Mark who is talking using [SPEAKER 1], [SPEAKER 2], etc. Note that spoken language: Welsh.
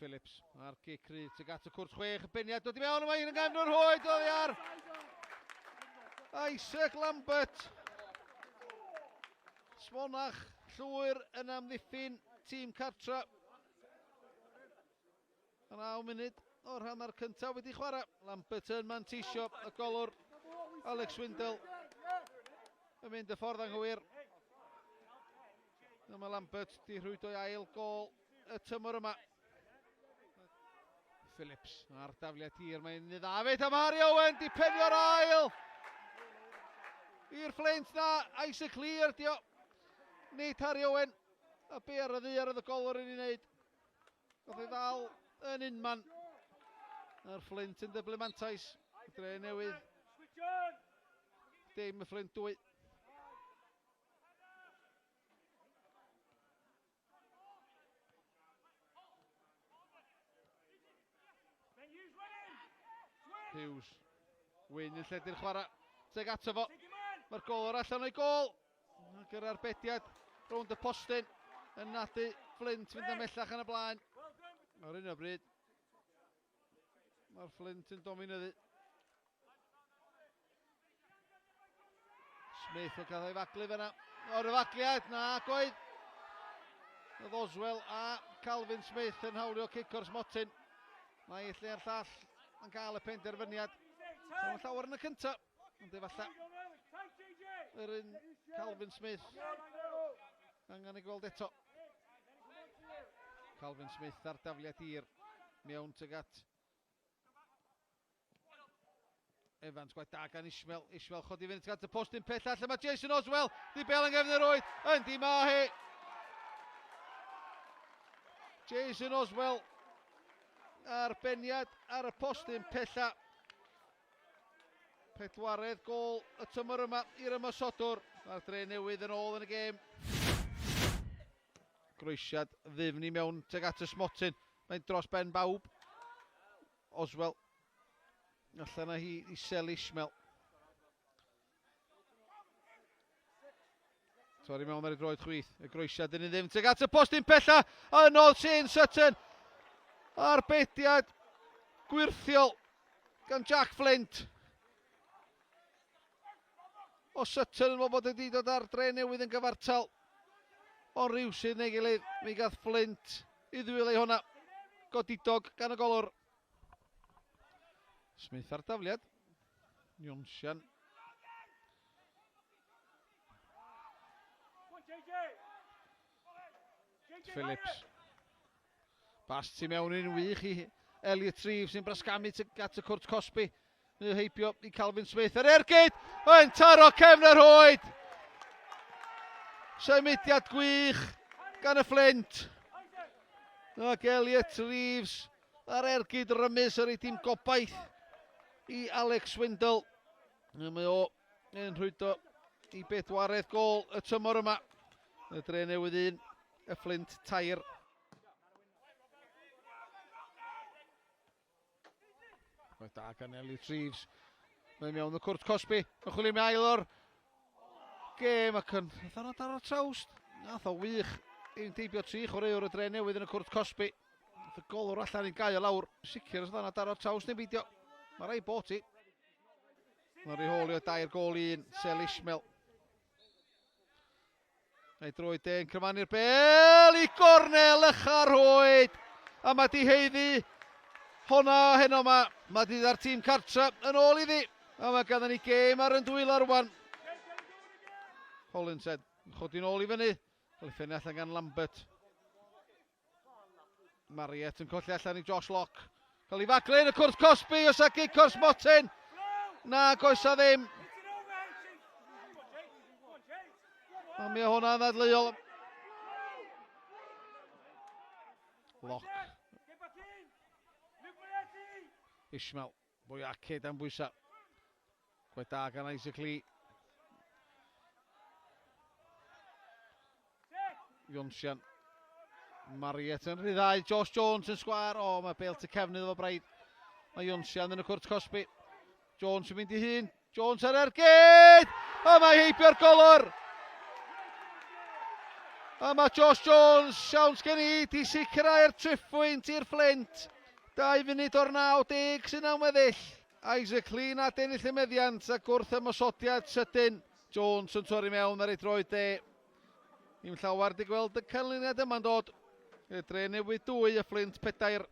[SPEAKER 1] Phillips ar gic rydd tuag at y cwrt 6 y beniad dod i mewn yma un yn gefn o'r hoed oddi ar Isaac Lambert. Smonach llwyr yn amddiffyn tîm cartra. 9 munud o'r hanner cyntaf wedi chwarae. Lambert yn manteisio y golwr Alex Swindle yn mynd y ffordd anghywir. Mae Lambert di rhwydo i ail gol y tymor yma. Phillips ar dafliad hir, mae'n dda fyd am Harry Owen, di penio'r ail i'r Flint na. Isaac Lee dio, nid Harry Owen, a be ar y ddiar oedd y golwr yn ei wneud. Oedd ei ddal yn unman. A'r Flint yn dyblu mantais, dre newydd dim y Flint 2. Hughes, Wyn yn lledu'r chwarae, teg ato fo. Mae'r golwr allan o'i gol. Ac yr arbediad rownd y postyn yn nadu Flint fynd ymellach yn y blaen. Ar un o bryd, mae'r Flint yn dominyddu. Smith yn cael ei faglu fyna. O'r y fagliad, na goedd. Oedd Oswell a Calvin Smith yn hawlio cic o'r smotyn. Mae lle ar llall yn cael y penderfyniad. Mae'n llawer yn y cyntaf. Ond efallai yr un Calvin Smith angen ei gweld eto. Calvin Smith ar dafliad hir mewn tuag at Evans, gwaith da gan Ishmael. Ishmael chodi fynd tuag at y postyn pellach lle mae Jason Oswell di bel yn gefn yr oed yn di mahi. Jason Oswell ar beniad ar y postyn pella. Pedwaredd gol y tymor yma i'r ymosodwr. A'r dre newydd yn ôl yn y gêm. Groesiad ddifn i mewn tuag at y smotyn. Mae'n dros ben bawb. Oswell. Allan na hi isel Ishmael. Torri mewn ar y droed chwith. Y groesiad yn ei ddim tuag at y postyn pella. Yn ôl Shane Sutton. Arbediad gwirthiol gan Jack Flint. O Sutton yn meddwl bod wedi dod ar dre newydd yn gyfartal. Ond rywsyd neu gilydd, mi gath Flint i ddwyl ei honna. Godidog gan y golwr. Smith ar dafliad. Jonsian. Phillips. Bas tu mewn yn wych i Elliot Reeves sy'n brasgamu at y cwrt Cosby. Heibio i Calvin Smith. Yr ergyd yn taro cefn yr hoed. Symudiad gwych gan y Flint. Ac Elliot Reeves ar ergyd rymus ar ei tîm gobaith i Alex Swindle. Mae o yn rhwydo i bedwaredd gol y tymor yma. Y dre newydd un, y Flint tair. Gwaith da gan Elliot Reeves. Mae'n mewn y cwrt Cosby. Yn chwilio mi ail o'r gêm ac yn ddan o dar o'r trawst. Nath o wych i'n deibio 3 chwaraewr y dre newydd yn y cwrt Cosby. Nath y golwr allan i'n gau o lawr. Sicr os ddan o dar o'r trawst neu beidio. Mae rai bot i. Mae'n reholio 2 gol i 1. Sel Ishmael. Ei droed de'n cymanu'r bel i gornel ycha'r hoed. A mae di heiddi honna heno yma. Mae di dar tîm cartra yn ôl iddi. A mae ganddyn ni gêm ar yn dwylo rwan. Hollinshead yn chodi nôl i fyny. Cael ei ffenni allan gan Lambert. Mariet yn colli allan i Josh Locke. Cael ei faglu yn y cwrt Cosby. Os a gic o'r smotyn. Na, goesa ddim. A mi o hwnna'n ddadleuol. Locke. Ishmael, bwy acid am bwysa. Gwaith da gan Isaac Lee. Jonsian. Mariet yn rhyddhau. Josh Jones yn sgwar. O, mae bel ty cefnydd o braid. Mae Jonsian yn y cwrt Cosby. Jones yn mynd i hun. Jones ar ergyd! O, mae heibio'r golwr! A mae Josh Jones, siawns gen i, di sicrau'r triffwynt i'r Flint. 2 funud o'r 90 sy'n am weddill. Isaac Lee na ennill y meddiant ac wrth ymosodiad sydyn. Jones yn torri mewn ar ei droed de. Ni'n llawar di gweld y canlyniad yma'n dod. Y dre newid 2, y Flint 4.